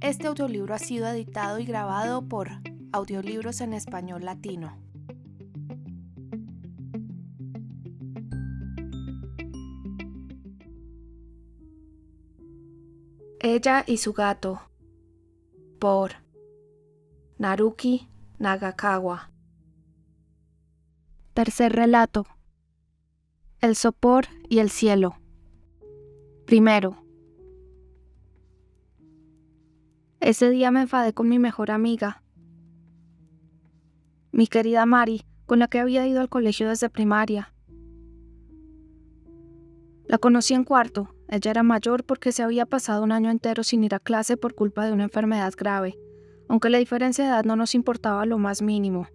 Este audiolibro ha sido editado y grabado por Audiolibros en Español Latino. Ella y su gato, por Naruki Nagakawa. Tercer relato. El sopor y el cielo. Primero. Ese día me enfadé con mi mejor amiga, mi querida Mari, con la que había ido al colegio desde primaria. La conocí en cuarto. Ella era mayor porque se había pasado un año entero sin ir a clase por culpa de una enfermedad grave, aunque la diferencia de edad no nos importaba lo más mínimo.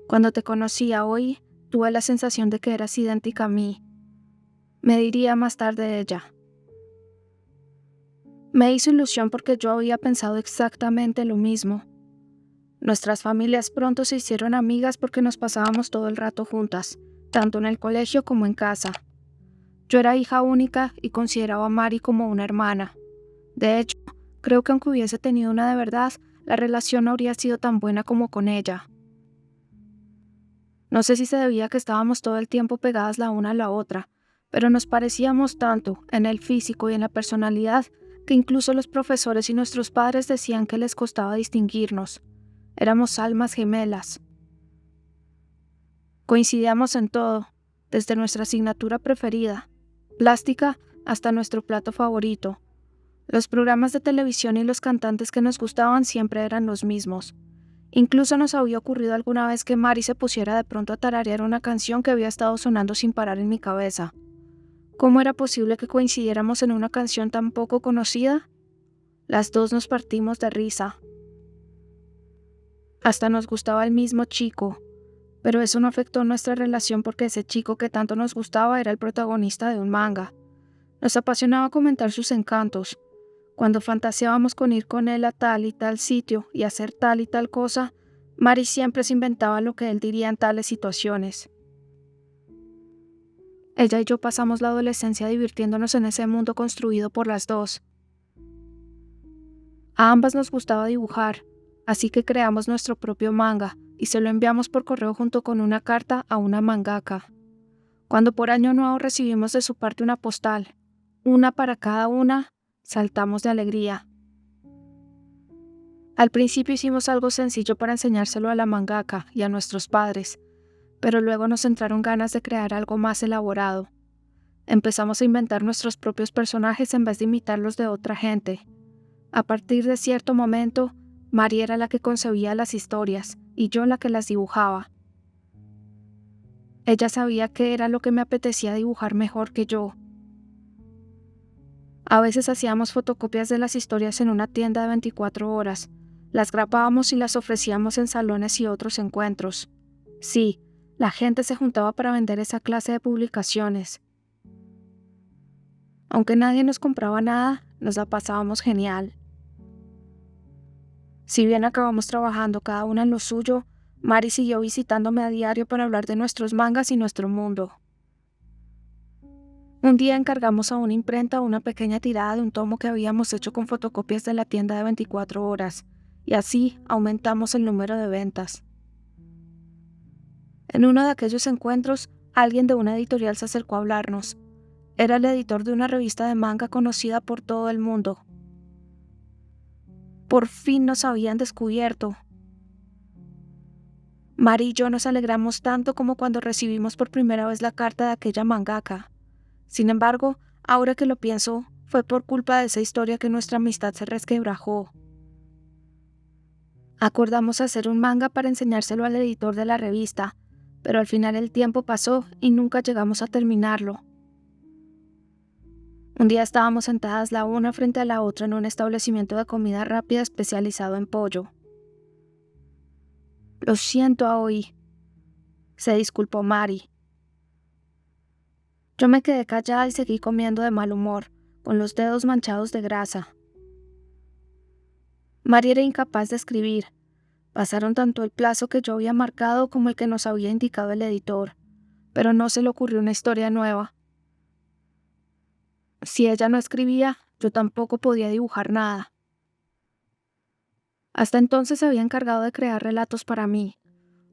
Cuando te conocía hoy, tuve la sensación de que eras idéntica a mí. Me diría más tarde ella. Me hizo ilusión porque yo había pensado exactamente lo mismo. Nuestras familias pronto se hicieron amigas porque nos pasábamos todo el rato juntas, tanto en el colegio como en casa. Yo era hija única y consideraba a Mari como una hermana. De hecho, creo que aunque hubiese tenido una de verdad, la relación no habría sido tan buena como con ella. No sé si se debía a que estábamos todo el tiempo pegadas la una a la otra, pero nos parecíamos tanto en el físico y en la personalidad que incluso los profesores y nuestros padres decían que les costaba distinguirnos. Éramos almas gemelas. Coincidíamos en todo, desde nuestra asignatura preferida, plástica, hasta nuestro plato favorito. Los programas de televisión y los cantantes que nos gustaban siempre eran los mismos. Incluso nos había ocurrido alguna vez que Mari se pusiera de pronto a tararear una canción que había estado sonando sin parar en mi cabeza. ¿Cómo era posible que coincidiéramos en una canción tan poco conocida? Las dos nos partimos de risa. Hasta nos gustaba el mismo chico, pero eso no afectó nuestra relación porque ese chico que tanto nos gustaba era el protagonista de un manga. Nos apasionaba comentar sus encantos. Cuando fantaseábamos con ir con él a tal y tal sitio y hacer tal y tal cosa, Mari siempre se inventaba lo que él diría en tales situaciones. Ella y yo pasamos la adolescencia divirtiéndonos en ese mundo construido por las dos. A ambas nos gustaba dibujar, así que creamos nuestro propio manga y se lo enviamos por correo junto con una carta a una mangaka. Cuando por año nuevo recibimos de su parte una postal, una para cada una, saltamos de alegría. Al principio hicimos algo sencillo para enseñárselo a la mangaka y a nuestros padres, pero luego nos entraron ganas de crear algo más elaborado. Empezamos a inventar nuestros propios personajes en vez de imitarlos de otra gente. A partir de cierto momento, Mari era la que concebía las historias y yo la que las dibujaba. Ella sabía qué era lo que me apetecía dibujar mejor que yo. A veces hacíamos fotocopias de las historias en una tienda de 24 horas. Las grabábamos y las ofrecíamos en salones y otros encuentros. Sí, la gente se juntaba para vender esa clase de publicaciones. Aunque nadie nos compraba nada, nos la pasábamos genial. Si bien acabamos trabajando cada una en lo suyo, Mari siguió visitándome a diario para hablar de nuestros mangas y nuestro mundo. Un día encargamos a una imprenta una pequeña tirada de un tomo que habíamos hecho con fotocopias de la tienda de 24 horas, y así aumentamos el número de ventas. En uno de aquellos encuentros, alguien de una editorial se acercó a hablarnos. Era el editor de una revista de manga conocida por todo el mundo. Por fin nos habían descubierto. Mari y yo nos alegramos tanto como cuando recibimos por primera vez la carta de aquella mangaka. Sin embargo, ahora que lo pienso, fue por culpa de esa historia que nuestra amistad se resquebrajó. Acordamos hacer un manga para enseñárselo al editor de la revista, pero al final el tiempo pasó y nunca llegamos a terminarlo. Un día estábamos sentadas la una frente a la otra en un establecimiento de comida rápida especializado en pollo. «Lo siento, Aoi», se disculpó Mari. Yo me quedé callada y seguí comiendo de mal humor, con los dedos manchados de grasa. Mari era incapaz de escribir. Pasaron tanto el plazo que yo había marcado como el que nos había indicado el editor, pero no se le ocurrió una historia nueva. Si ella no escribía, yo tampoco podía dibujar nada. Hasta entonces se había encargado de crear relatos para mí.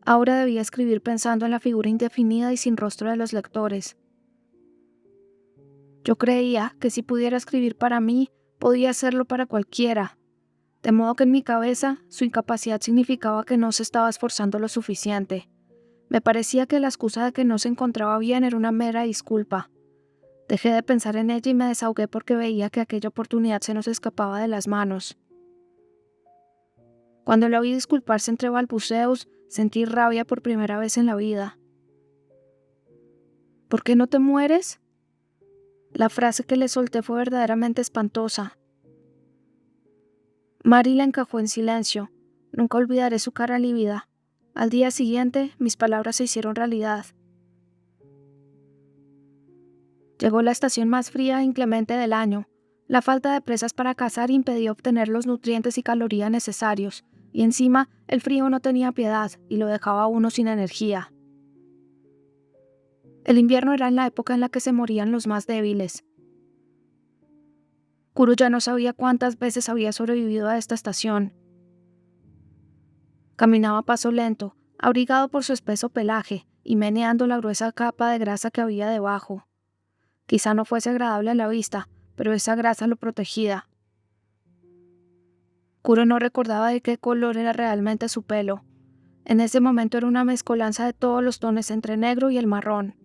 Ahora debía escribir pensando en la figura indefinida y sin rostro de los lectores. Yo creía que si pudiera escribir para mí, podía hacerlo para cualquiera, de modo que en mi cabeza su incapacidad significaba que no se estaba esforzando lo suficiente. Me parecía que la excusa de que no se encontraba bien era una mera disculpa. Dejé de pensar en ella y me desahogué porque veía que aquella oportunidad se nos escapaba de las manos. Cuando la oí disculparse entre balbuceos, sentí rabia por primera vez en la vida. ¿Por qué no te mueres? La frase que le solté fue verdaderamente espantosa. Mary la encajó en silencio. Nunca olvidaré su cara lívida. Al día siguiente, mis palabras se hicieron realidad. Llegó la estación más fría e inclemente del año. La falta de presas para cazar impedía obtener los nutrientes y calorías necesarios, y encima el frío no tenía piedad y lo dejaba a uno sin energía. El invierno era la época en la que se morían los más débiles. Kuro ya no sabía cuántas veces había sobrevivido a esta estación. Caminaba a paso lento, abrigado por su espeso pelaje y meneando la gruesa capa de grasa que había debajo. Quizá no fuese agradable a la vista, pero esa grasa lo protegía. Kuro no recordaba de qué color era realmente su pelo. En ese momento era una mezcolanza de todos los tonos entre negro y el marrón.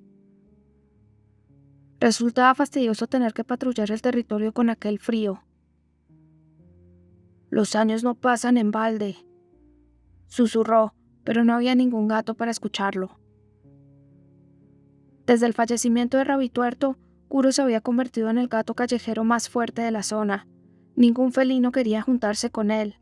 Resultaba fastidioso tener que patrullar el territorio con aquel frío. Los años no pasan en balde, susurró, pero no había ningún gato para escucharlo. Desde el fallecimiento de Rabituerto, Kuro se había convertido en el gato callejero más fuerte de la zona. Ningún felino quería juntarse con él.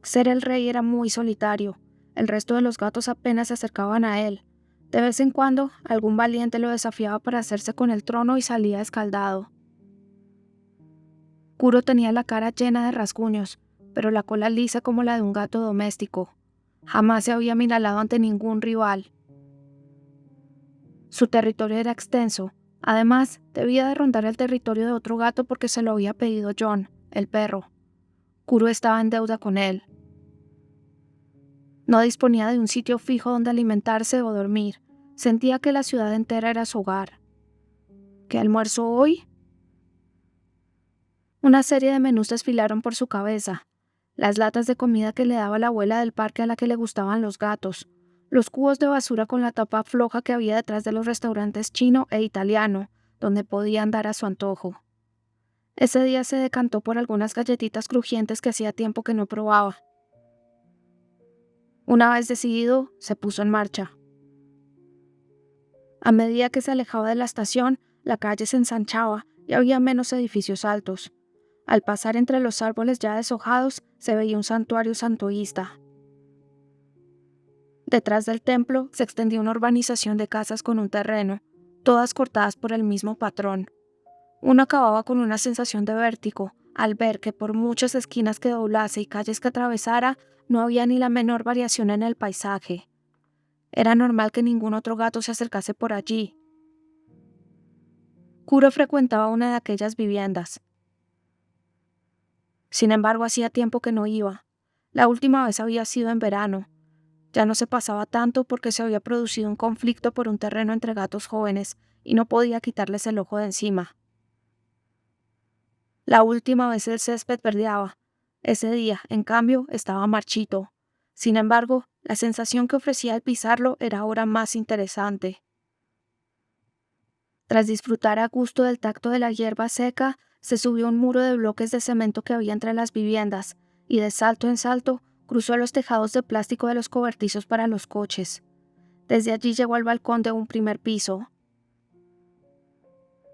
Ser el rey era muy solitario. El resto de los gatos apenas se acercaban a él. De vez en cuando, algún valiente lo desafiaba para hacerse con el trono y salía escaldado. Kuro tenía la cara llena de rasguños, pero la cola lisa como la de un gato doméstico. Jamás se había amilanado ante ningún rival. Su territorio era extenso. Además, debía de rondar el territorio de otro gato porque se lo había pedido John, el perro. Kuro estaba en deuda con él. No disponía de un sitio fijo donde alimentarse o dormir. Sentía que la ciudad entera era su hogar. ¿Qué almuerzo hoy? Una serie de menús desfilaron por su cabeza. Las latas de comida que le daba la abuela del parque a la que le gustaban los gatos. Los cubos de basura con la tapa floja que había detrás de los restaurantes chino e italiano, donde podía andar a su antojo. Ese día se decantó por algunas galletitas crujientes que hacía tiempo que no probaba. Una vez decidido, se puso en marcha. A medida que se alejaba de la estación, la calle se ensanchaba y había menos edificios altos. Al pasar entre los árboles ya deshojados, se veía un santuario santoísta. Detrás del templo se extendía una urbanización de casas con un terreno, todas cortadas por el mismo patrón. Uno acababa con una sensación de vértigo al ver que por muchas esquinas que doblase y calles que atravesara, no había ni la menor variación en el paisaje. Era normal que ningún otro gato se acercase por allí. Kuro frecuentaba una de aquellas viviendas. Sin embargo, hacía tiempo que no iba. La última vez había sido en verano. Ya no se pasaba tanto porque se había producido un conflicto por un terreno entre gatos jóvenes y no podía quitarles el ojo de encima. La última vez el césped verdeaba. Ese día, en cambio, estaba marchito. Sin embargo, la sensación que ofrecía al pisarlo era ahora más interesante. Tras disfrutar a gusto del tacto de la hierba seca, se subió un muro de bloques de cemento que había entre las viviendas y de salto en salto cruzó los tejados de plástico de los cobertizos para los coches. Desde allí llegó al balcón de un primer piso.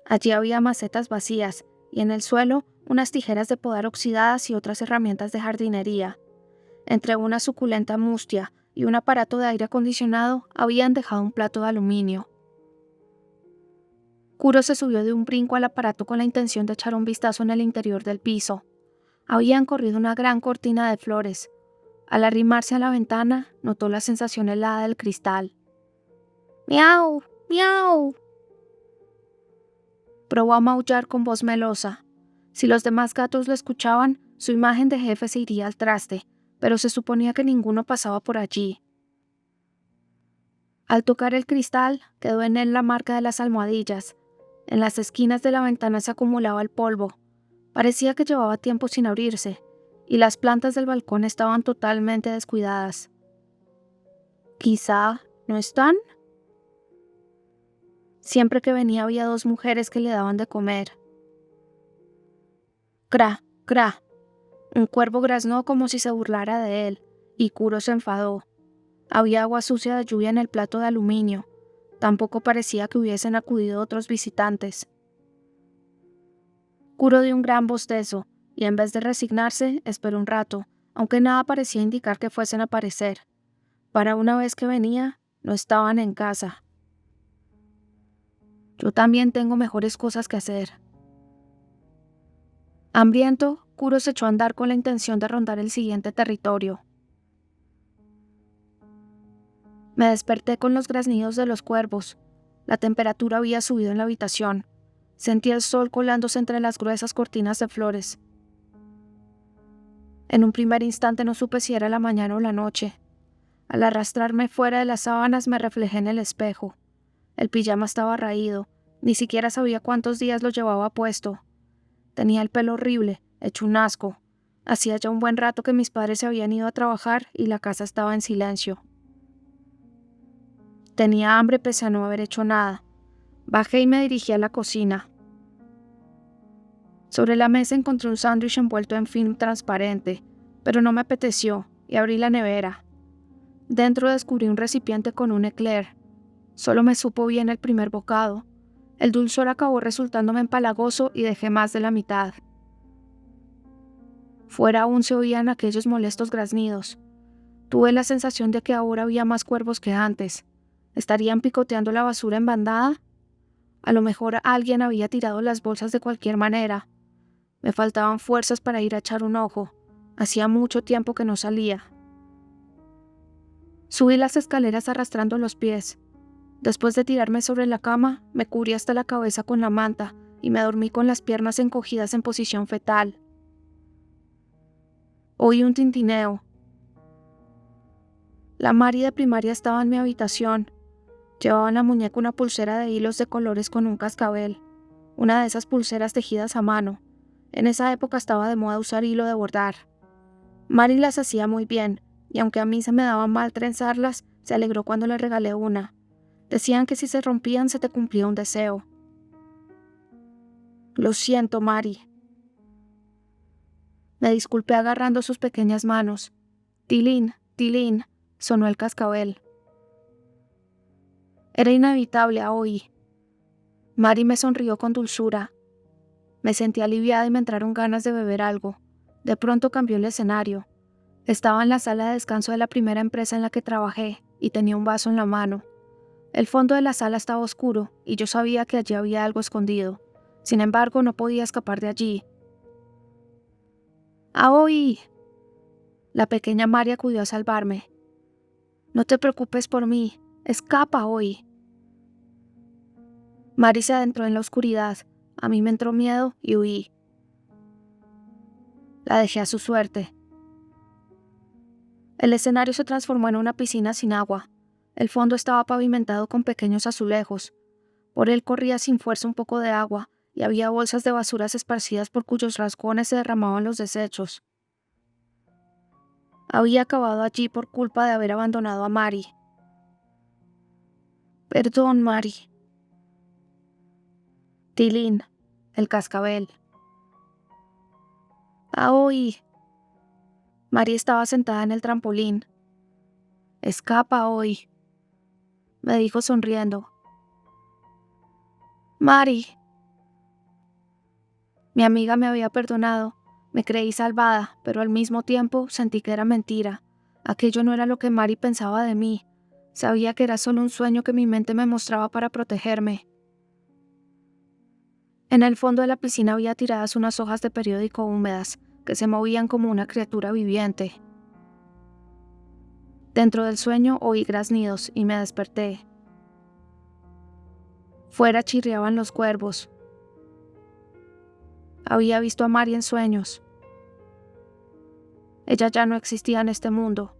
Allí había macetas vacías y en el suelo unas tijeras de podar oxidadas y otras herramientas de jardinería. Entre una suculenta mustia y un aparato de aire acondicionado habían dejado un plato de aluminio. Kuro se subió de un brinco al aparato con la intención de echar un vistazo en el interior del piso. Habían corrido una gran cortina de flores. Al arrimarse a la ventana, notó la sensación helada del cristal. ¡Miau! ¡Miau! Probó a maullar con voz melosa. Si los demás gatos lo escuchaban, su imagen de jefe se iría al traste, pero se suponía que ninguno pasaba por allí. Al tocar el cristal, quedó en él la marca de las almohadillas. En las esquinas de la ventana se acumulaba el polvo. Parecía que llevaba tiempo sin abrirse, y las plantas del balcón estaban totalmente descuidadas. ¿Quizá no están? Siempre que venía había 2 mujeres que le daban de comer. Cra, cra. Un cuervo graznó como si se burlara de él, y Kuro se enfadó. Había agua sucia de lluvia en el plato de aluminio. Tampoco parecía que hubiesen acudido otros visitantes. Kuro dio un gran bostezo, y en vez de resignarse, esperó un rato, aunque nada parecía indicar que fuesen a aparecer. Para una vez que venía, no estaban en casa. Yo también tengo mejores cosas que hacer. Hambriento, Kuro se echó a andar con la intención de rondar el siguiente territorio. Me desperté con los graznidos de los cuervos. La temperatura había subido en la habitación. Sentí el sol colándose entre las gruesas cortinas de flores. En un primer instante no supe si era la mañana o la noche. Al arrastrarme fuera de las sábanas me reflejé en el espejo. El pijama estaba raído. Ni siquiera sabía cuántos días lo llevaba puesto. Tenía el pelo horrible, hecho un asco. Hacía ya un buen rato que mis padres se habían ido a trabajar y la casa estaba en silencio. Tenía hambre pese a no haber hecho nada. Bajé y me dirigí a la cocina. Sobre la mesa encontré un sándwich envuelto en film transparente, pero no me apeteció y abrí la nevera. Dentro descubrí un recipiente con un eclair. Solo me supo bien el primer bocado. El dulzor acabó resultándome empalagoso y dejé más de la mitad. Fuera aún se oían aquellos molestos graznidos. Tuve la sensación de que ahora había más cuervos que antes. ¿Estarían picoteando la basura en bandada? A lo mejor alguien había tirado las bolsas de cualquier manera. Me faltaban fuerzas para ir a echar un ojo. Hacía mucho tiempo que no salía. Subí las escaleras arrastrando los pies. Después de tirarme sobre la cama, me cubrí hasta la cabeza con la manta y me dormí con las piernas encogidas en posición fetal. Oí un tintineo. La Mari de primaria estaba en mi habitación. Llevaba en la muñeca una pulsera de hilos de colores con un cascabel. Una de esas pulseras tejidas a mano. En esa época estaba de moda usar hilo de bordar. Mari las hacía muy bien, y aunque a mí se me daba mal trenzarlas, se alegró cuando le regalé una. Decían que si se rompían se te cumplía un deseo. Lo siento, Mari. Me disculpé agarrando sus pequeñas manos. Tilín, Tilín, sonó el cascabel. Era inevitable, Aoi. Mari me sonrió con dulzura. Me sentí aliviada y me entraron ganas de beber algo. De pronto cambió el escenario. Estaba en la sala de descanso de la primera empresa en la que trabajé y tenía un vaso en la mano. El fondo de la sala estaba oscuro y yo sabía que allí había algo escondido. Sin embargo, no podía escapar de allí. ¡Aoi! La pequeña Mari acudió a salvarme. No te preocupes por mí. Escapa, Aoi. Mari se adentró en la oscuridad. A mí me entró miedo y huí. La dejé a su suerte. El escenario se transformó en una piscina sin agua. El fondo estaba pavimentado con pequeños azulejos. Por él corría sin fuerza un poco de agua, y había bolsas de basuras esparcidas por cuyos rasgones se derramaban los desechos. Había acabado allí por culpa de haber abandonado a Mari. Perdón, Mari. Tilín, el cascabel. Aoi. Mari estaba sentada en el trampolín. Escapa hoy, me dijo sonriendo. Mari. Mi amiga me había perdonado. Me creí salvada, pero al mismo tiempo sentí que era mentira. Aquello no era lo que Mari pensaba de mí. Sabía que era solo un sueño que mi mente me mostraba para protegerme. En el fondo de la piscina había tiradas unas hojas de periódico húmedas que se movían como una criatura viviente. Dentro del sueño oí graznidos y me desperté. Fuera chirriaban los cuervos. Había visto a Mari en sueños. Ella ya no existía en este mundo.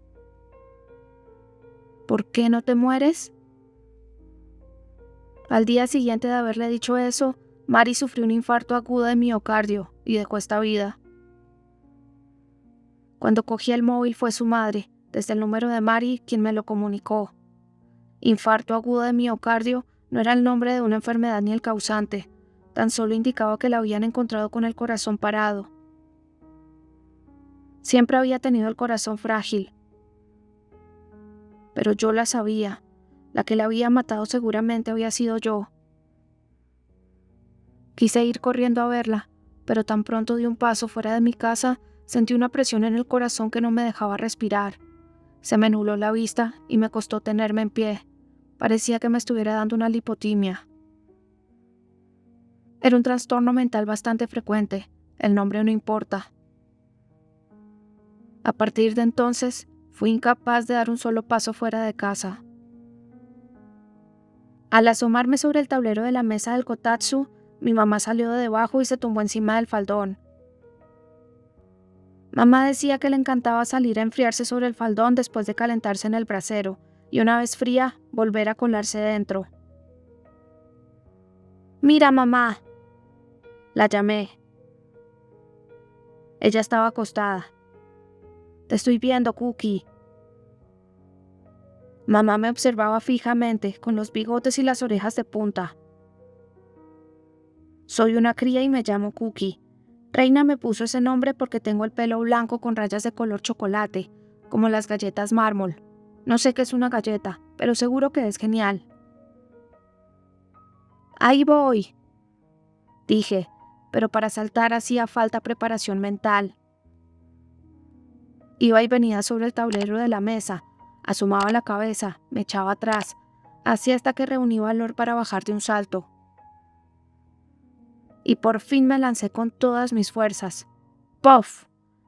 ¿Por qué no te mueres? Al día siguiente de haberle dicho eso, Mari sufrió un infarto agudo de miocardio y dejó esta vida. Cuando cogí el móvil fue su madre, desde el número de Mari, quien me lo comunicó. Infarto agudo de miocardio no era el nombre de una enfermedad ni el causante, tan solo indicaba que la habían encontrado con el corazón parado. Siempre había tenido el corazón frágil, pero yo la sabía. La que la había matado seguramente había sido yo. Quise ir corriendo a verla, pero tan pronto di un paso fuera de mi casa, sentí una presión en el corazón que no me dejaba respirar. Se me nubló la vista y me costó tenerme en pie. Parecía que me estuviera dando una lipotimia. Era un trastorno mental bastante frecuente. El nombre no importa. A partir de entonces, fui incapaz de dar un solo paso fuera de casa. Al asomarme sobre el tablero de la mesa del kotatsu, mi mamá salió de debajo y se tumbó encima del faldón. Mamá decía que le encantaba salir a enfriarse sobre el faldón después de calentarse en el brasero, y una vez fría, volver a colarse dentro. «Mira, mamá», la llamé. Ella estaba acostada. «Te estoy viendo, Cookie». Mamá me observaba fijamente, con los bigotes y las orejas de punta. «Soy una cría y me llamo Cookie. Reina me puso ese nombre porque tengo el pelo blanco con rayas de color chocolate, como las galletas mármol. No sé qué es una galleta, pero seguro que es genial». «Ahí voy», dije, pero para saltar hacía falta preparación mental. Iba y venía sobre el tablero de la mesa, asomaba la cabeza, me echaba atrás, así hasta que reuní valor para bajar de un salto. Y por fin me lancé con todas mis fuerzas. ¡Puff!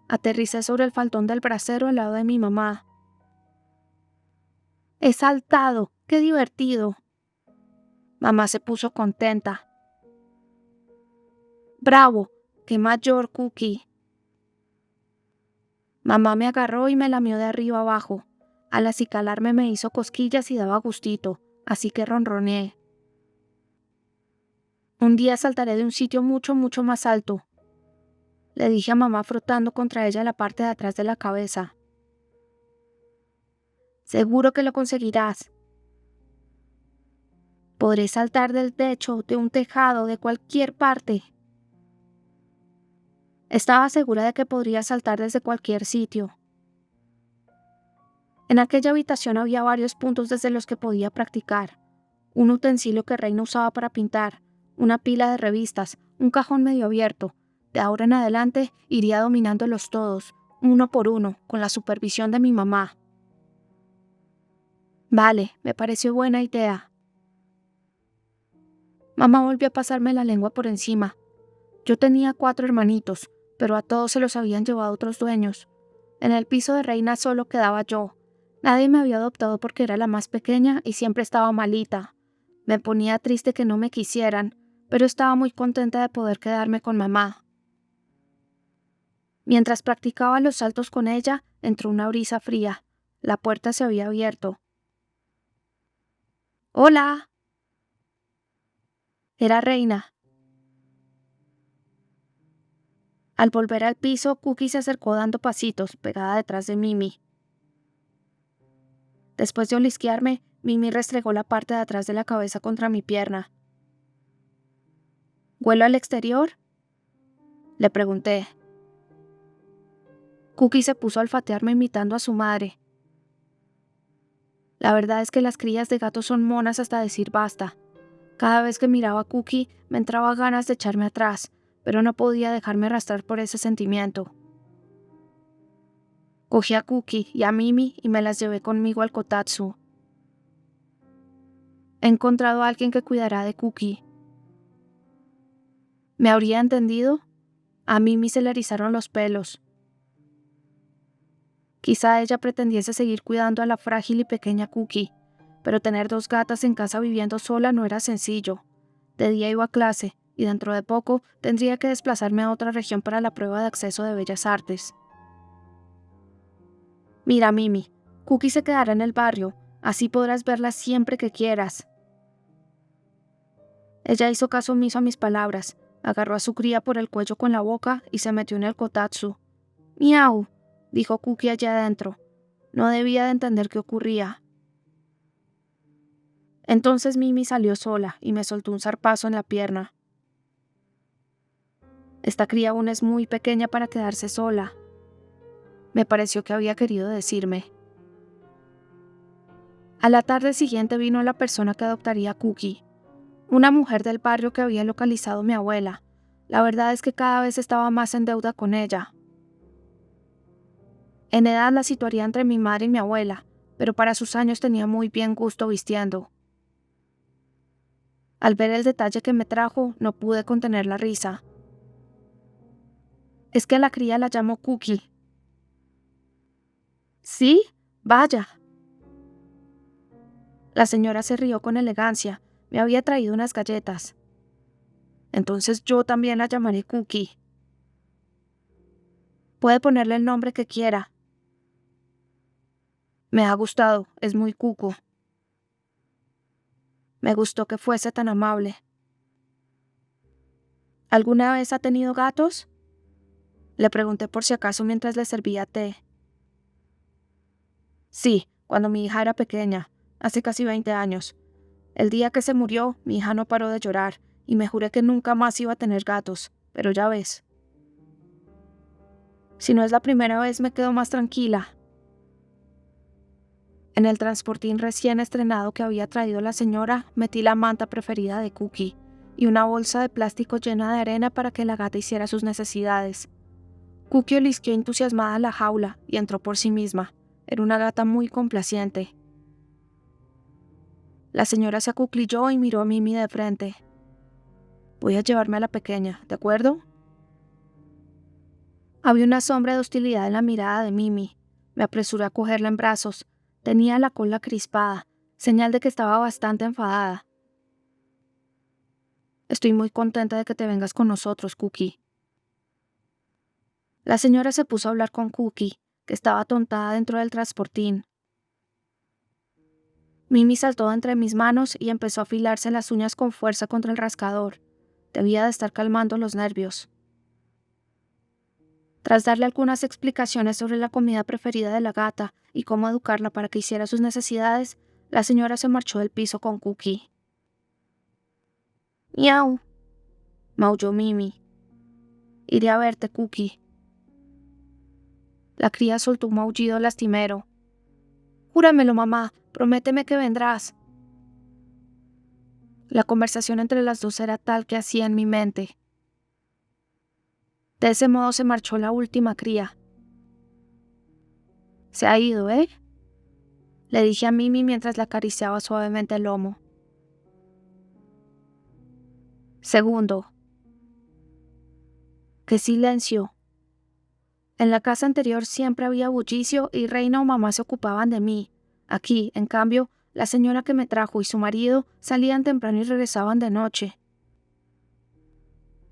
Aterricé sobre el faldón del brasero al lado de mi mamá. «He saltado, qué divertido». Mamá se puso contenta. «Bravo, qué mayor, Cookie». Mamá me agarró y me lamió de arriba abajo. Al acicalarme me hizo cosquillas y daba gustito, así que ronroneé. «Un día saltaré de un sitio mucho, mucho más alto», le dije a mamá frotando contra ella la parte de atrás de la cabeza. «Seguro que lo conseguirás. Podré saltar del techo, de un tejado, de cualquier parte». Estaba segura de que podría saltar desde cualquier sitio. En aquella habitación había varios puntos desde los que podía practicar. Un utensilio que Reina usaba para pintar, una pila de revistas, un cajón medio abierto. De ahora en adelante iría dominándolos todos, uno por uno, con la supervisión de mi mamá. Vale, me pareció buena idea. Mamá volvió a pasarme la lengua por encima. Yo tenía 4 hermanitos, pero a todos se los habían llevado otros dueños. En el piso de Reina solo quedaba yo. Nadie me había adoptado porque era la más pequeña y siempre estaba malita. Me ponía triste que no me quisieran, pero estaba muy contenta de poder quedarme con mamá. Mientras practicaba los saltos con ella, entró una brisa fría. La puerta se había abierto. «¡Hola!». Era Reina. Al volver al piso, Cookie se acercó dando pasitos, pegada detrás de Mimi. Después de olisquearme, Mimi restregó la parte de atrás de la cabeza contra mi pierna. «¿Vuelo al exterior?», le pregunté. Cookie se puso a olfatearme imitando a su madre. La verdad es que las crías de gatos son monas hasta decir basta. Cada vez que miraba a Cookie me entraba ganas de echarme atrás, pero no podía dejarme arrastrar por ese sentimiento. Cogí a Cookie y a Mimi y me las llevé conmigo al kotatsu. He encontrado a alguien que cuidará de Cookie. ¿Me habría entendido? A Mimi se le erizaron los pelos. Quizá ella pretendiese seguir cuidando a la frágil y pequeña Cookie, pero tener 2 gatas en casa viviendo sola no era sencillo. De día iba a clase y dentro de poco tendría que desplazarme a otra región para la prueba de acceso de Bellas Artes. Mira, Mimi, Cookie se quedará en el barrio, así podrás verla siempre que quieras. Ella hizo caso omiso a mis palabras, agarró a su cría por el cuello con la boca y se metió en el kotatsu. «Miau», dijo Cookie allá adentro. No debía de entender qué ocurría. Entonces Mimi salió sola y me soltó un zarpazo en la pierna. Esta cría aún es muy pequeña para quedarse sola. Me pareció que había querido decirme. A la tarde siguiente vino la persona que adoptaría a Cookie, una mujer del barrio que había localizado a mi abuela. La verdad es que cada vez estaba más en deuda con ella. En edad la situaría entre mi madre y mi abuela, pero para sus años tenía muy bien gusto vistiendo. Al ver el detalle que me trajo, no pude contener la risa. Es que a la cría la llamo Cookie. ¿Sí? Vaya. La señora se rió con elegancia. Me había traído unas galletas. Entonces yo también la llamaré Cookie. Puede ponerle el nombre que quiera. Me ha gustado, es muy cuco. Me gustó que fuese tan amable. ¿Alguna vez ha tenido gatos? Le pregunté por si acaso mientras le servía té. Sí, cuando mi hija era pequeña, hace casi 20 años. El día que se murió, mi hija no paró de llorar y me juré que nunca más iba a tener gatos, pero ya ves. Si no es la primera vez, me quedo más tranquila. En el transportín recién estrenado que había traído la señora, metí la manta preferida de Cookie y una bolsa de plástico llena de arena para que la gata hiciera sus necesidades. Cookie olisqueó entusiasmada la jaula y entró por sí misma. Era una gata muy complaciente. La señora se acuclilló y miró a Mimi de frente. Voy a llevarme a la pequeña, ¿de acuerdo? Había una sombra de hostilidad en la mirada de Mimi. Me apresuré a cogerla en brazos. Tenía la cola crispada, señal de que estaba bastante enfadada. Estoy muy contenta de que te vengas con nosotros, Cookie. La señora se puso a hablar con Cookie, que estaba atontada dentro del transportín. Mimi saltó de entre mis manos y empezó a afilarse las uñas con fuerza contra el rascador. Debía de estar calmando los nervios. Tras darle algunas explicaciones sobre la comida preferida de la gata y cómo educarla para que hiciera sus necesidades, la señora se marchó del piso con Cookie. «Miau», maulló Mimi. «Iré a verte, Cookie». La cría soltó un maullido lastimero. «Júramelo, mamá, prométeme que vendrás». La conversación entre las dos era tal que hacía en mi mente. De ese modo se marchó la última cría. «Se ha ido, ¿eh?», le dije a Mimi mientras le acariciaba suavemente el lomo. Segundo. ¡Qué silencio! En la casa anterior siempre había bullicio y Reina o mamá se ocupaban de mí. Aquí, en cambio, la señora que me trajo y su marido salían temprano y regresaban de noche.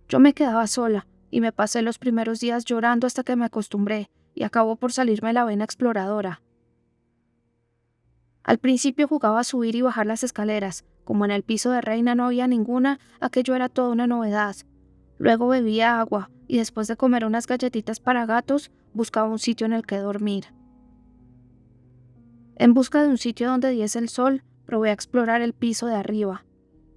Yo me quedaba sola y me pasé los primeros días llorando hasta que me acostumbré y acabó por salirme la vena exploradora. Al principio jugaba a subir y bajar las escaleras. Como en el piso de Reina no había ninguna, aquello era toda una novedad. Luego bebía agua y después de comer unas galletitas para gatos, buscaba un sitio en el que dormir. En busca de un sitio donde diese el sol, probé a explorar el piso de arriba.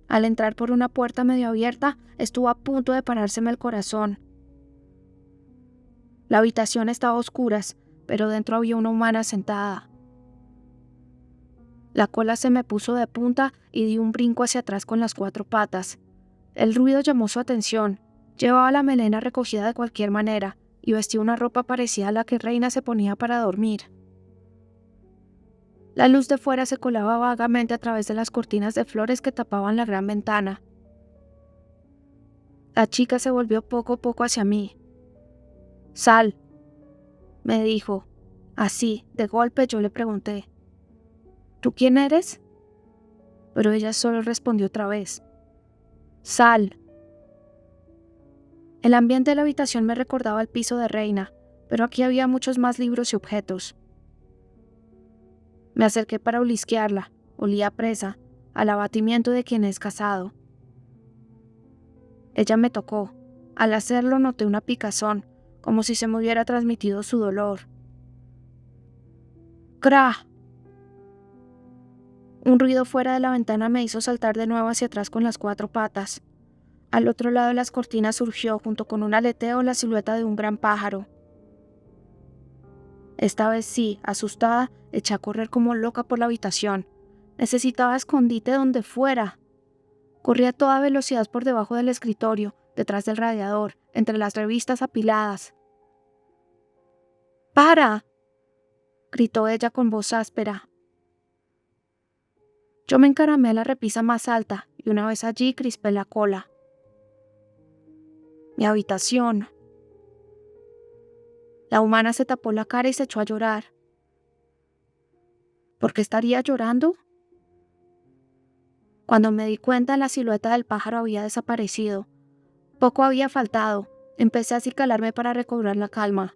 Al entrar por una puerta medio abierta, estuvo a punto de parárseme el corazón. La habitación estaba a oscuras, pero dentro había una humana sentada. La cola se me puso de punta y di un brinco hacia atrás con las 4 patas. El ruido llamó su atención. Llevaba la melena recogida de cualquier manera y vestía una ropa parecida a la que Reina se ponía para dormir. La luz de fuera se colaba vagamente a través de las cortinas de flores que tapaban la gran ventana. La chica se volvió poco a poco hacia mí. «Sal», me dijo. Así, de golpe, yo le pregunté: «¿Tú quién eres?». Pero ella solo respondió otra vez: «Sal». El ambiente de la habitación me recordaba el piso de Reina, pero aquí había muchos más libros y objetos. Me acerqué para olisquearla, olía a presa, al abatimiento de quien es casado. Ella me tocó. Al hacerlo noté una picazón, como si se me hubiera transmitido su dolor. ¡Cra! Un ruido fuera de la ventana me hizo saltar de nuevo hacia atrás con las 4 patas. Al otro lado de las cortinas surgió, junto con un aleteo, la silueta de un gran pájaro. Esta vez sí, asustada, eché a correr como loca por la habitación. Necesitaba escondite donde fuera. Corrí a toda velocidad por debajo del escritorio, detrás del radiador, entre las revistas apiladas. ¡Para!, gritó ella con voz áspera. Yo me encaramé a la repisa más alta y una vez allí crispé la cola. Mi habitación. La humana se tapó la cara y se echó a llorar. ¿Por qué estaría llorando? Cuando me di cuenta, la silueta del pájaro había desaparecido. Poco había faltado. Empecé a acicalarme para recobrar la calma.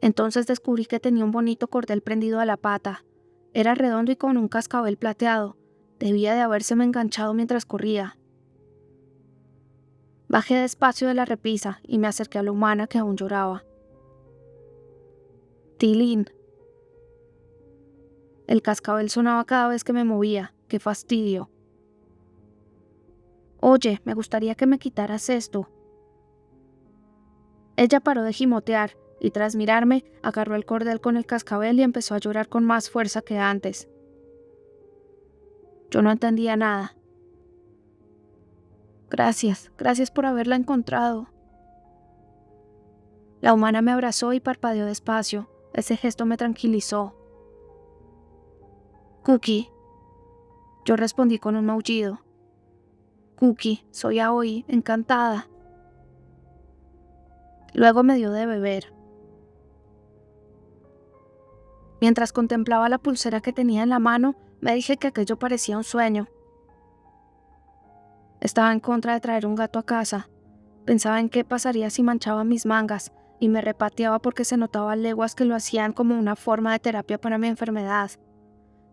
Entonces descubrí que tenía un bonito cordel prendido a la pata. Era redondo y con un cascabel plateado. Debía de habérseme enganchado mientras corría. Bajé despacio de la repisa y me acerqué a la humana que aún lloraba. Tilín. El cascabel sonaba cada vez que me movía. ¡Qué fastidio! Oye, me gustaría que me quitaras esto. Ella paró de gimotear y tras mirarme, agarró el cordel con el cascabel y empezó a llorar con más fuerza que antes. Yo no entendía nada. Gracias por haberla encontrado. La humana me abrazó y parpadeó despacio. Ese gesto me tranquilizó. Cookie. Yo respondí con un maullido. Cookie, soy Aoi, encantada. Luego me dio de beber. Mientras contemplaba la pulsera que tenía en la mano, me dije que aquello parecía un sueño. Estaba en contra de traer un gato a casa. Pensaba en qué pasaría si manchaba mis mangas y me repateaba porque se notaba a leguas que lo hacían como una forma de terapia para mi enfermedad.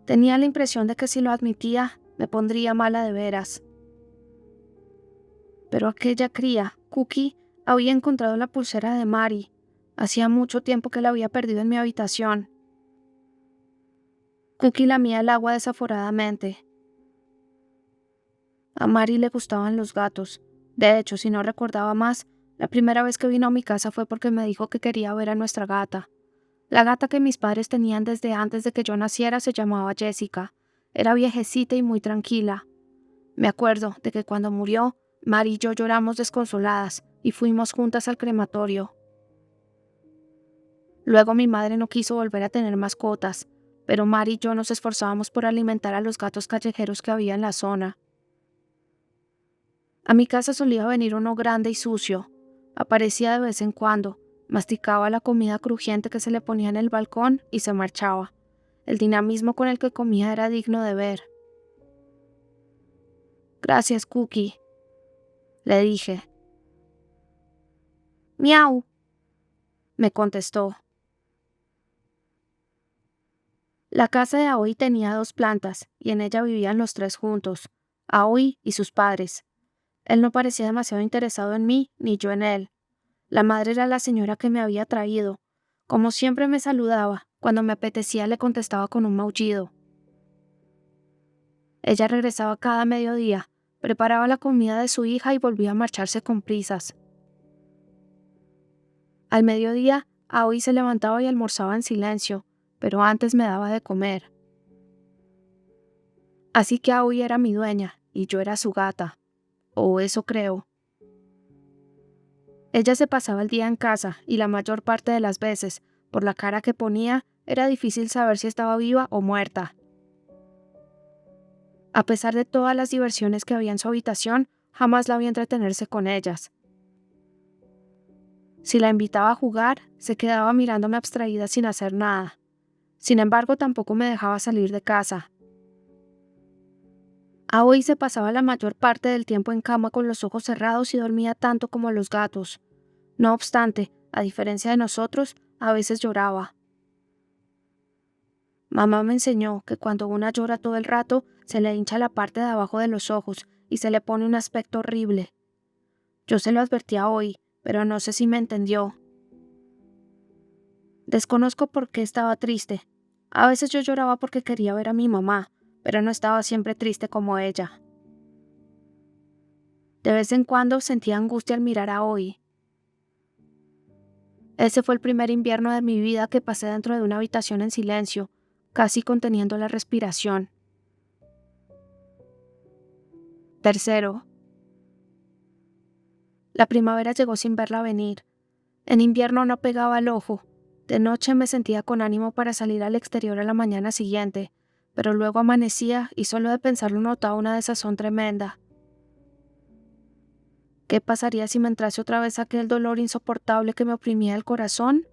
Tenía la impresión de que si lo admitía, me pondría mala de veras. Pero aquella cría, Cookie, había encontrado la pulsera de Mari. Hacía mucho tiempo que la había perdido en mi habitación. Cookie lamía el agua desaforadamente. A Mari le gustaban los gatos. De hecho, si no recordaba más, la primera vez que vino a mi casa fue porque me dijo que quería ver a nuestra gata. La gata que mis padres tenían desde antes de que yo naciera se llamaba Jessica. Era viejecita y muy tranquila. Me acuerdo de que cuando murió, Mari y yo lloramos desconsoladas y fuimos juntas al crematorio. Luego mi madre no quiso volver a tener mascotas, pero Mari y yo nos esforzábamos por alimentar a los gatos callejeros que había en la zona. A mi casa solía venir uno grande y sucio. Aparecía de vez en cuando, masticaba la comida crujiente que se le ponía en el balcón y se marchaba. El dinamismo con el que comía era digno de ver. Gracias, Cookie, le dije. Miau, me contestó. La casa de Aoi tenía 2 plantas y en ella vivían los 3 juntos, Aoi y sus padres. Él no parecía demasiado interesado en mí ni yo en él. La madre era la señora que me había traído. Como siempre me saludaba, cuando me apetecía le contestaba con un maullido. Ella regresaba cada mediodía, preparaba la comida de su hija y volvía a marcharse con prisas. Al mediodía, Aoi se levantaba y almorzaba en silencio, pero antes me daba de comer. Así que Aoi era mi dueña y yo era su gata, o eso creo. Ella se pasaba el día en casa y la mayor parte de las veces, por la cara que ponía, era difícil saber si estaba viva o muerta. A pesar de todas las diversiones que había en su habitación, jamás la vi entretenerse con ellas. Si la invitaba a jugar, se quedaba mirándome abstraída sin hacer nada. Sin embargo, tampoco me dejaba salir de casa. Aoi se pasaba la mayor parte del tiempo en cama con los ojos cerrados y dormía tanto como los gatos. No obstante, a diferencia de nosotros, a veces lloraba. Mamá me enseñó que cuando una llora todo el rato, se le hincha la parte de abajo de los ojos y se le pone un aspecto horrible. Yo se lo advertí a Aoi, pero no sé si me entendió. Desconozco por qué estaba triste. A veces yo lloraba porque quería ver a mi mamá, pero no estaba siempre triste como ella. De vez en cuando sentía angustia al mirar a Aoi. Ese fue el primer invierno de mi vida que pasé dentro de una habitación en silencio, casi conteniendo la respiración. Tercero, la primavera llegó sin verla venir. En invierno no pegaba el ojo. De noche me sentía con ánimo para salir al exterior a la mañana siguiente, pero luego amanecía y solo de pensarlo notaba una desazón tremenda. ¿Qué pasaría si me entrase otra vez aquel dolor insoportable que me oprimía el corazón?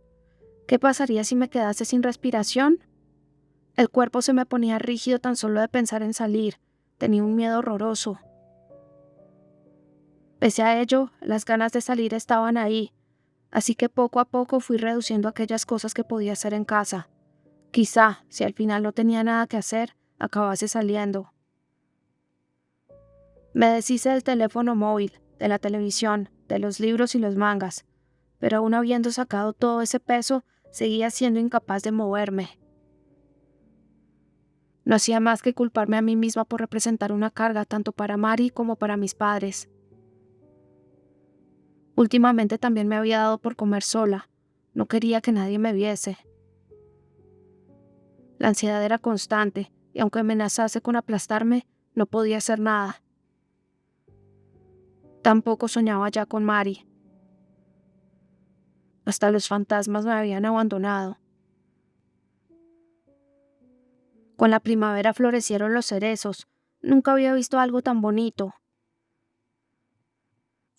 ¿Qué pasaría si me quedase sin respiración? El cuerpo se me ponía rígido tan solo de pensar en salir. Tenía un miedo horroroso. Pese a ello, las ganas de salir estaban ahí, así que poco a poco fui reduciendo aquellas cosas que podía hacer en casa. Quizá, si al final no tenía nada que hacer, acabase saliendo. Me deshice del teléfono móvil, de la televisión, de los libros y los mangas, pero aún habiendo sacado todo ese peso, seguía siendo incapaz de moverme. No hacía más que culparme a mí misma por representar una carga tanto para Mari como para mis padres. Últimamente también me había dado por comer sola. No quería que nadie me viese. La ansiedad era constante, y aunque amenazase con aplastarme, no podía hacer nada. Tampoco soñaba ya con Mari. Hasta los fantasmas me habían abandonado. Con la primavera florecieron los cerezos. Nunca había visto algo tan bonito.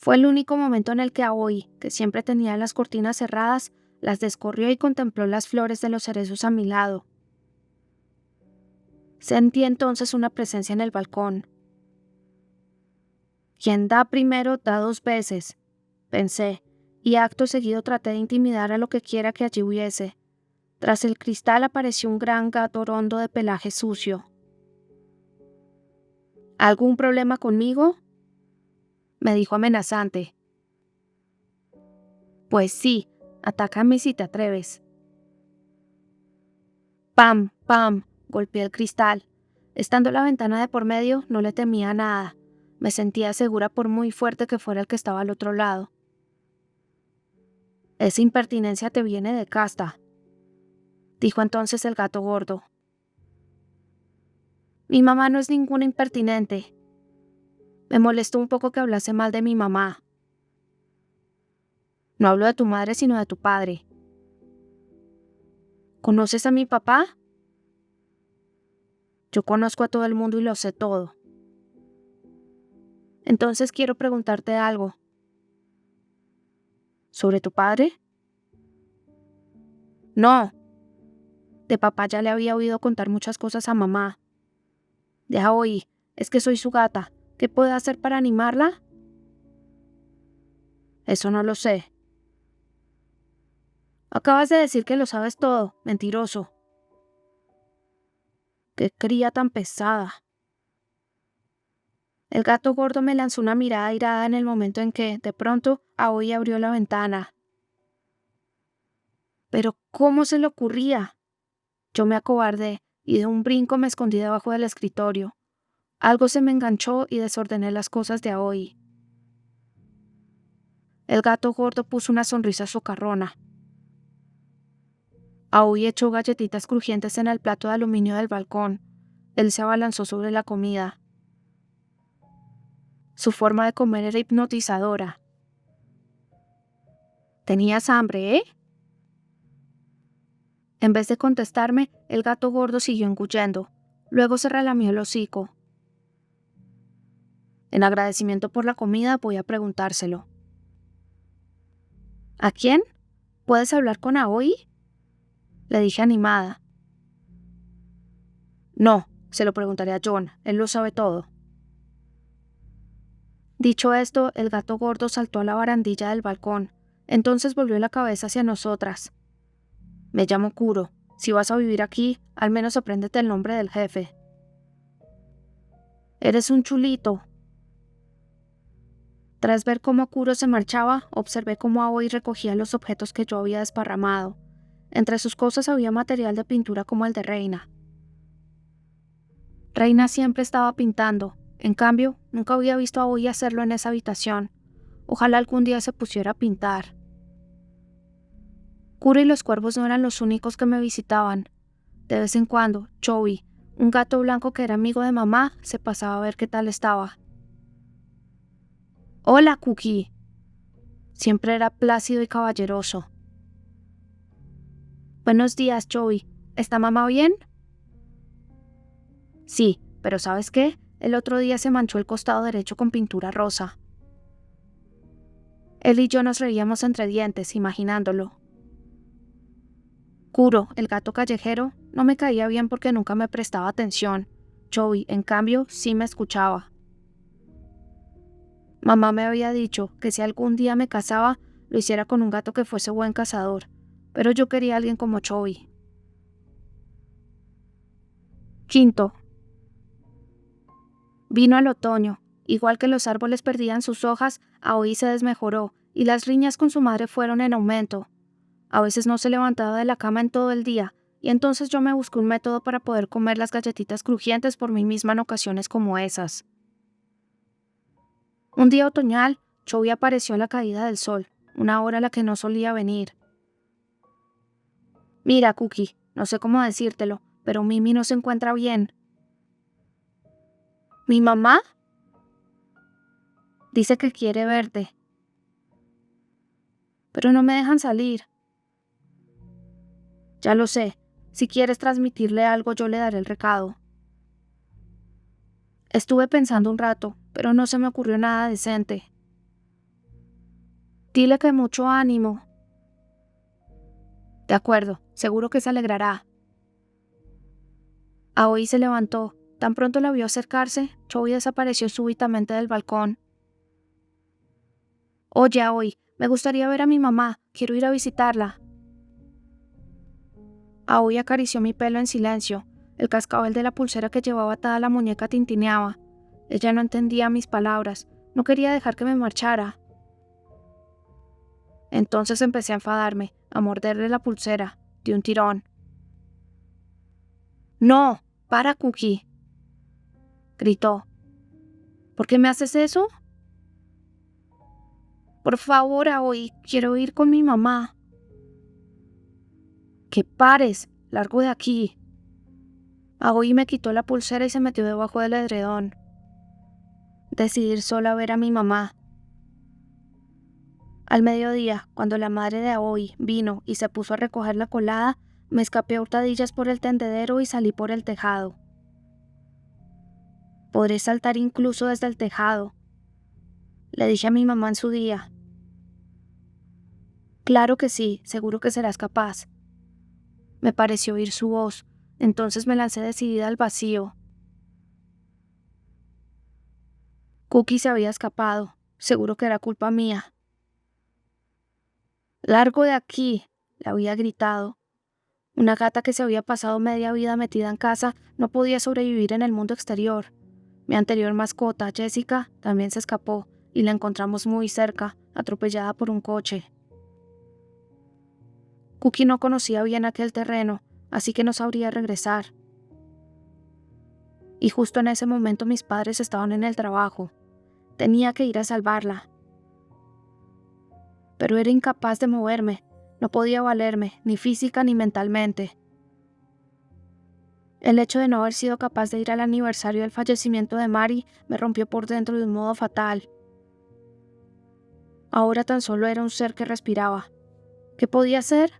Fue el único momento en el que Aoi, que siempre tenía las cortinas cerradas, las descorrió y contempló las flores de los cerezos a mi lado. Sentí entonces una presencia en el balcón. Quien da primero da dos veces, pensé, y acto seguido traté de intimidar a lo que quiera que allí hubiese. Tras el cristal apareció un gran gato orondo de pelaje sucio. ¿Algún problema conmigo?, me dijo amenazante. Pues sí, atácame si te atreves. ¡Pam, pam! Golpeé el cristal. Estando la ventana de por medio, no le temía nada. Me sentía segura por muy fuerte que fuera el que estaba al otro lado. Esa impertinencia te viene de casta, dijo entonces el gato gordo. Mi mamá no es ninguna impertinente. Me molestó un poco que hablase mal de mi mamá. No hablo de tu madre, sino de tu padre. ¿Conoces a mi papá? Yo conozco a todo el mundo y lo sé todo. Entonces quiero preguntarte algo. ¿Sobre tu padre? No. De papá ya le había oído contar muchas cosas a mamá. Deja oír, es que soy su gata. ¿Qué puedo hacer para animarla? Eso no lo sé. Acabas de decir que lo sabes todo, mentiroso. ¡Qué cría tan pesada! El gato gordo me lanzó una mirada airada en el momento en que, de pronto, Aoi abrió la ventana. ¿Pero cómo se le ocurría? Yo me acobardé y de un brinco me escondí debajo del escritorio. Algo se me enganchó y desordené las cosas de Aoi. El gato gordo puso una sonrisa socarrona. Aoi echó galletitas crujientes en el plato de aluminio del balcón. Él se abalanzó sobre la comida. Su forma de comer era hipnotizadora. ¿Tenías hambre, eh? En vez de contestarme, el gato gordo siguió engullendo. Luego se relamió el hocico. En agradecimiento por la comida, voy a preguntárselo. ¿A quién? ¿Puedes hablar con Aoi?, le dije animada. No, se lo preguntaré a John, él lo sabe todo. Dicho esto, el gato gordo saltó a la barandilla del balcón. Entonces volvió la cabeza hacia nosotras. Me llamo Kuro. Si vas a vivir aquí, al menos apréndete el nombre del jefe. Eres un chulito. Tras ver cómo Kuro se marchaba, observé cómo Aoi recogía los objetos que yo había desparramado. Entre sus cosas había material de pintura como el de Reina. Reina siempre estaba pintando. En cambio, nunca había visto a Aoi hacerlo en esa habitación. Ojalá algún día se pusiera a pintar. Kuro y los cuervos no eran los únicos que me visitaban. De vez en cuando, Chobi, un gato blanco que era amigo de mamá, se pasaba a ver qué tal estaba. «Hola, Cookie». Siempre era plácido y caballeroso. «Buenos días, Chobi. ¿Está mamá bien?» «Sí, pero ¿sabes qué? El otro día se manchó el costado derecho con pintura rosa». Él y yo nos reíamos entre dientes, imaginándolo. Kuro, el gato callejero, no me caía bien porque nunca me prestaba atención. Chobi, en cambio, sí me escuchaba. Mamá me había dicho que si algún día me casaba, lo hiciera con un gato que fuese buen cazador, pero yo quería a alguien como Chobi. Quinto. Vino el otoño. Igual que los árboles perdían sus hojas, Aoi se desmejoró y las riñas con su madre fueron en aumento. A veces no se levantaba de la cama en todo el día, y entonces yo me busqué un método para poder comer las galletitas crujientes por mí misma en ocasiones como esas. Un día otoñal, Chobi apareció a la caída del sol, una hora a la que no solía venir. Mira, Cookie, no sé cómo decírtelo, pero Mimi no se encuentra bien. ¿Mi mamá? Dice que quiere verte. Pero no me dejan salir. Ya lo sé. Si quieres transmitirle algo, yo le daré el recado. Estuve pensando un rato, pero no se me ocurrió nada decente. Dile que mucho ánimo. De acuerdo, seguro que se alegrará. Aoi se levantó. Tan pronto la vio acercarse, Chobi desapareció súbitamente del balcón. Oye, Aoi, me gustaría ver a mi mamá. Quiero ir a visitarla. Aoi acarició mi pelo en silencio. El cascabel de la pulsera que llevaba atada a la muñeca tintineaba. Ella no entendía mis palabras. No quería dejar que me marchara. Entonces empecé a enfadarme, a morderle la pulsera, de un tirón. «No, para, Cookie», gritó. «¿Por qué me haces eso?» «Por favor, Aoi, quiero ir con mi mamá». «Que pares, largo de aquí». Aoi me quitó la pulsera y se metió debajo del edredón. Decidí ir sola a ver a mi mamá. Al mediodía, cuando la madre de Aoi vino y se puso a recoger la colada, me escapé a hurtadillas por el tendedero y salí por el tejado. «Podré saltar incluso desde el tejado», le dije a mi mamá en su día. «Claro que sí, seguro que serás capaz». Me pareció oír su voz, entonces me lancé decidida al vacío. Cookie se había escapado, seguro que era culpa mía. «Largo de aquí», le había gritado. Una gata que se había pasado media vida metida en casa no podía sobrevivir en el mundo exterior. Mi anterior mascota, Jessica, también se escapó y la encontramos muy cerca, atropellada por un coche. Cookie no conocía bien aquel terreno, así que no sabría regresar. Y justo en ese momento mis padres estaban en el trabajo. Tenía que ir a salvarla. Pero era incapaz de moverme. No podía valerme, ni física ni mentalmente. El hecho de no haber sido capaz de ir al aniversario del fallecimiento de Mari me rompió por dentro de un modo fatal. Ahora tan solo era un ser que respiraba. ¿Qué podía hacer?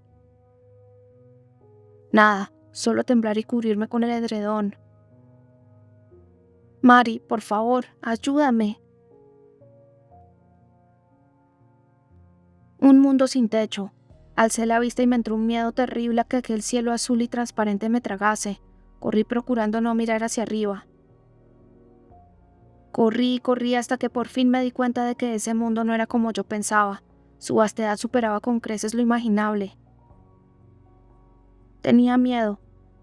Nada, solo temblar y cubrirme con el edredón. «Mari, por favor, ayúdame». Un mundo sin techo. Alcé la vista y me entró un miedo terrible a que aquel cielo azul y transparente me tragase. Corrí procurando no mirar hacia arriba. Corrí y corrí hasta que por fin me di cuenta de que ese mundo no era como yo pensaba. Su vastedad superaba con creces lo imaginable. Tenía miedo,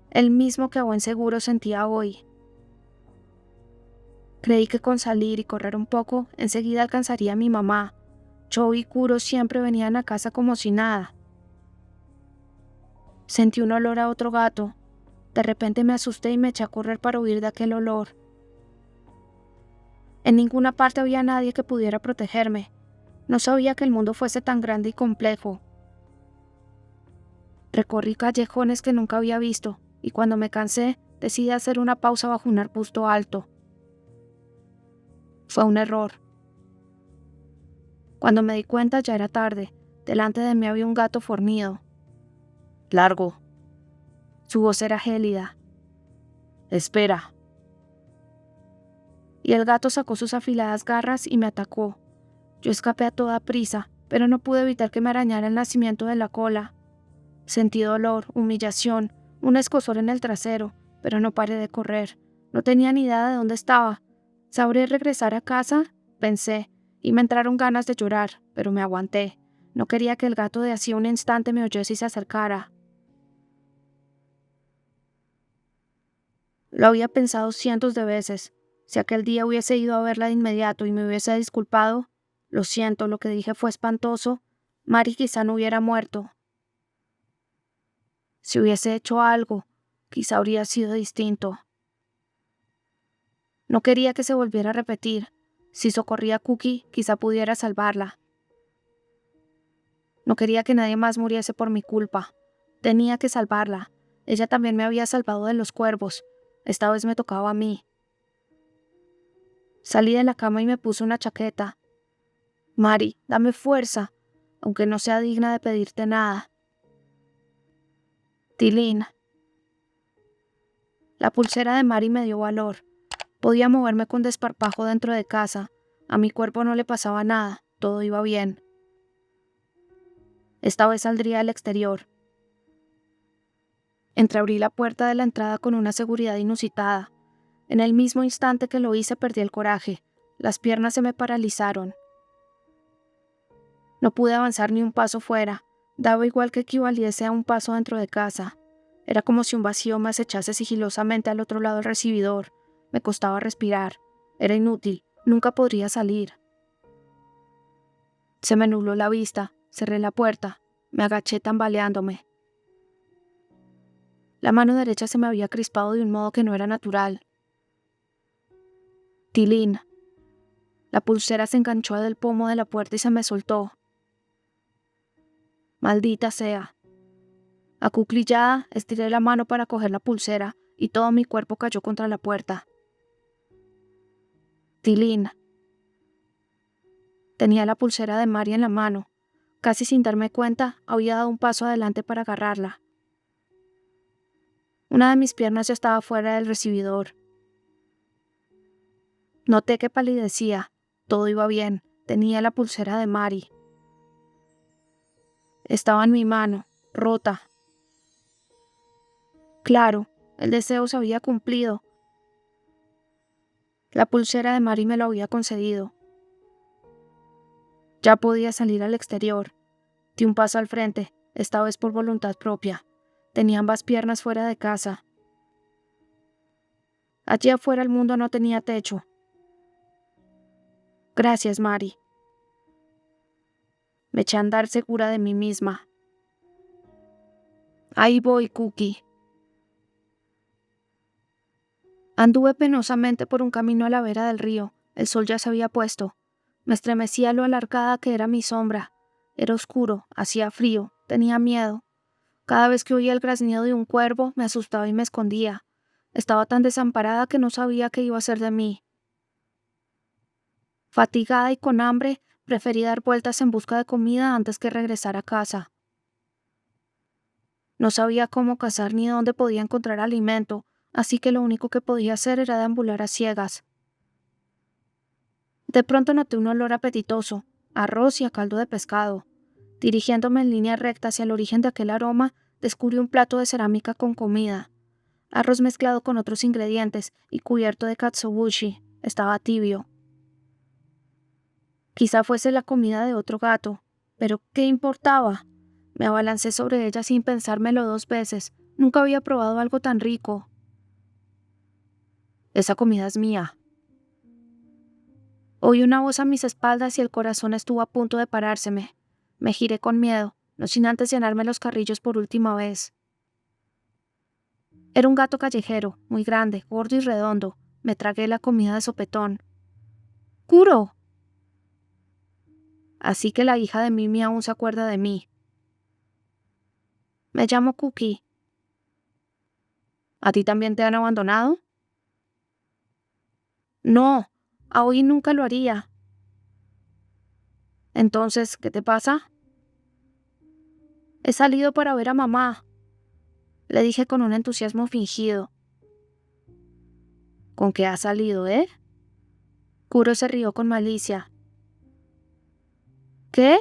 el mismo que a buen seguro sentía hoy. Creí que con salir y correr un poco, enseguida alcanzaría a mi mamá. Joe y Kuro siempre venían a casa como si nada. Sentí un olor a otro gato. De repente me asusté y me eché a correr para huir de aquel olor. En ninguna parte había nadie que pudiera protegerme. No sabía que el mundo fuese tan grande y complejo. Recorrí callejones que nunca había visto, y cuando me cansé, decidí hacer una pausa bajo un arbusto alto. Fue un error. Cuando me di cuenta ya era tarde. Delante de mí había un gato fornido. Largo. Su voz era gélida. Espera. Y el gato sacó sus afiladas garras y me atacó. Yo escapé a toda prisa, pero no pude evitar que me arañara el nacimiento de la cola. Sentí dolor, humillación, un escozor en el trasero, pero no paré de correr. No tenía ni idea de dónde estaba. ¿Sabré regresar a casa? Pensé, y me entraron ganas de llorar, pero me aguanté. No quería que el gato de hacía un instante me oyese y se acercara. Lo había pensado cientos de veces. Si aquel día hubiese ido a verla de inmediato y me hubiese disculpado, lo siento, lo que dije fue espantoso, Mari quizá no hubiera muerto. Si hubiese hecho algo, quizá habría sido distinto. No quería que se volviera a repetir. Si socorría a Cookie, quizá pudiera salvarla. No quería que nadie más muriese por mi culpa. Tenía que salvarla. Ella también me había salvado de los cuervos. Esta vez me tocaba a mí. Salí de la cama y me puse una chaqueta. Mari, dame fuerza, aunque no sea digna de pedirte nada. Tilín. La pulsera de Mari me dio valor. Podía moverme con desparpajo dentro de casa. A mi cuerpo no le pasaba nada. Todo iba bien. Esta vez saldría al exterior. Entreabrí la puerta de la entrada con una seguridad inusitada. En el mismo instante que lo hice perdí el coraje. Las piernas se me paralizaron. No pude avanzar ni un paso fuera. Daba igual que equivaliese a un paso dentro de casa. Era como si un vacío me acechase sigilosamente al otro lado del recibidor. Me costaba respirar. Era inútil. Nunca podría salir. Se me nubló la vista. Cerré la puerta. Me agaché tambaleándome. La mano derecha se me había crispado de un modo que no era natural. Tilín. La pulsera se enganchó del pomo de la puerta y se me soltó. Maldita sea. Acuclillada, estiré la mano para coger la pulsera y todo mi cuerpo cayó contra la puerta. Tilín. Tenía la pulsera de Mari en la mano. Casi sin darme cuenta, había dado un paso adelante para agarrarla. Una de mis piernas ya estaba fuera del recibidor. Noté que palidecía. Todo iba bien. Tenía la pulsera de Mari. Estaba en mi mano, rota. Claro, el deseo se había cumplido. La pulsera de Mari me lo había concedido. Ya podía salir al exterior. Di un paso al frente, esta vez por voluntad propia. Tenía ambas piernas fuera de casa. Allí afuera el mundo no tenía techo. Gracias, Mari. Me eché a andar segura de mí misma. Ahí voy, Cookie. Anduve penosamente por un camino a la vera del río. El sol ya se había puesto. Me estremecía lo alargada que era mi sombra. Era oscuro, hacía frío, tenía miedo. Cada vez que oía el graznido de un cuervo, me asustaba y me escondía. Estaba tan desamparada que no sabía qué iba a hacer de mí. Fatigada y con hambre, preferí dar vueltas en busca de comida antes que regresar a casa. No sabía cómo cazar ni dónde podía encontrar alimento, así que lo único que podía hacer era deambular a ciegas. De pronto noté un olor apetitoso, a arroz y a caldo de pescado. Dirigiéndome en línea recta hacia el origen de aquel aroma, descubrí un plato de cerámica con comida. Arroz mezclado con otros ingredientes y cubierto de katsuobushi. estaba tibio. Quizá fuese la comida de otro gato, pero ¿qué importaba? Me abalancé sobre ella sin pensármelo 2 veces. Nunca había probado algo tan rico. Esa comida es mía. Oí una voz a mis espaldas y el corazón estuvo a punto de parárseme. Me giré con miedo, no sin antes llenarme los carrillos por última vez. Era un gato callejero, muy grande, gordo y redondo. Me tragué la comida de sopetón. ¡Kuro! Así que la hija de Mimi aún se acuerda de mí. Me llamo Cookie. ¿A ti también te han abandonado? No, Aoi nunca lo haría. Entonces, ¿qué te pasa? He salido para ver a mamá, le dije con un entusiasmo fingido. ¿Con qué has salido, eh? Kuro se rió con malicia. ¿Qué?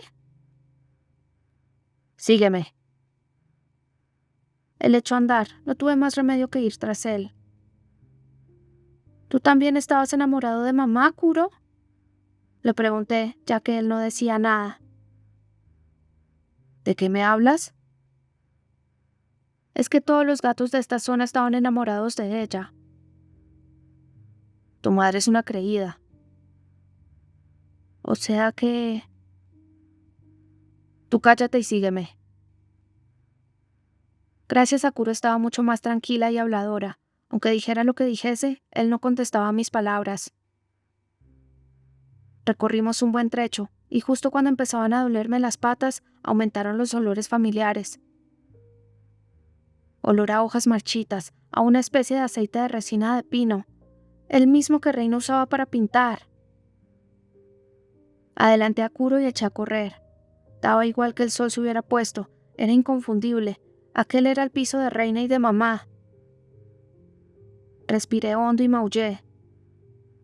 Sígueme. Él echó a andar, no tuve más remedio que ir tras él. ¿Tú también estabas enamorado de mamá, Kuro? Le pregunté, ya que él no decía nada. ¿De qué me hablas? Es que todos los gatos de esta zona estaban enamorados de ella. Tu madre es una creída. O sea que... Tú cállate y sígueme. Gracias a Kuro estaba mucho más tranquila y habladora. Aunque dijera lo que dijese, él no contestaba a mis palabras. Recorrimos un buen trecho, y justo cuando empezaban a dolerme las patas, aumentaron los olores familiares. Olor a hojas marchitas, a una especie de aceite de resina de pino, el mismo que Reina usaba para pintar. Adelanté a Kuro y eché a correr. Daba igual que el sol se hubiera puesto, era inconfundible. Aquel era el piso de Reina y de mamá. Respiré hondo y maullé.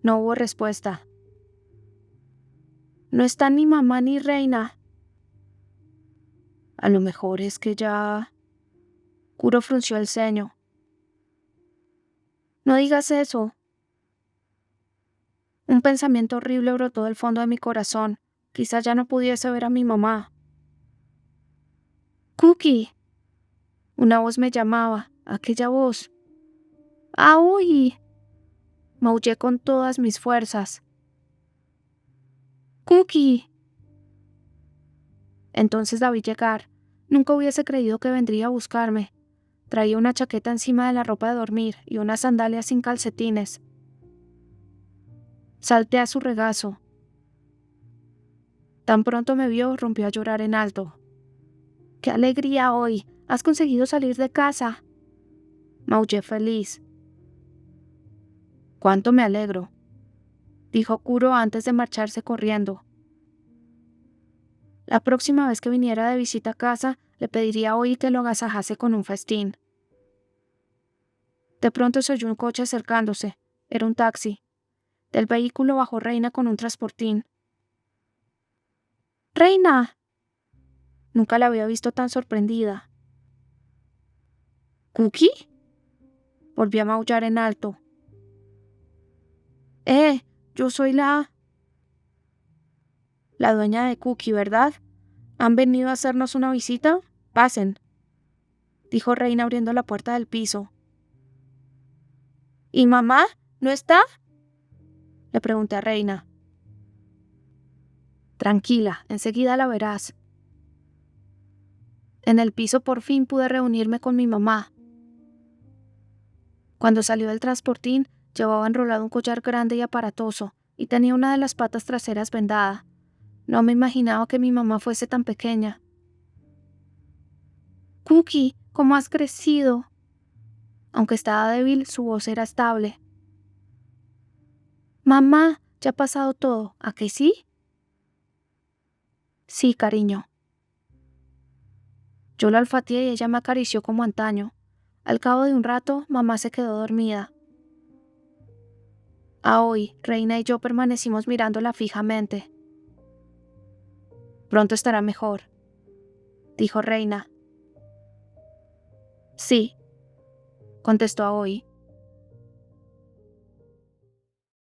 No hubo respuesta. No están ni mamá ni Reina. A lo mejor es que ya... Kuro frunció el ceño. No digas eso. Un pensamiento horrible brotó del fondo de mi corazón. Quizás ya no pudiese ver a mi mamá. Cookie. Una voz me llamaba, aquella voz. ¡Aoi! Maullé con todas mis fuerzas. ¡Cookie! Entonces la vi llegar. Nunca hubiese creído que vendría a buscarme. Traía una chaqueta encima de la ropa de dormir y unas sandalias sin calcetines. Salté a su regazo. Tan pronto me vio, rompió a llorar en alto. ¡Qué alegría hoy! ¡Has conseguido salir de casa! Maullé feliz. «¡Cuánto me alegro!», dijo Kuro antes de marcharse corriendo. La próxima vez que viniera de visita a casa, le pediría hoy que lo agasajase con un festín. De pronto se oyó un coche acercándose. Era un taxi. Del vehículo bajó Reina con un transportín. ¡Reina! Nunca la había visto tan sorprendida. ¿Cookie? Volvió a maullar en alto. Yo soy la dueña de Cookie, ¿verdad? ¿Han venido a hacernos una visita? Pasen, dijo Reina abriendo la puerta del piso. ¿Y mamá? ¿No está?, le pregunté a Reina. Tranquila, enseguida la verás. En el piso por fin pude reunirme con mi mamá. Cuando salió del transportín, llevaba enrolado un collar grande y aparatoso, y tenía una de las patas traseras vendada. No me imaginaba que mi mamá fuese tan pequeña. Cookie, ¿cómo has crecido? Aunque estaba débil, su voz era estable. Mamá, ya ha pasado todo, ¿a que sí? Sí, cariño. Yo la olfateé y ella me acarició como antaño. Al cabo de un rato, mamá se quedó dormida. Aoi, Reina y yo permanecimos mirándola fijamente. Pronto estará mejor, dijo Reina. Sí, contestó Aoi.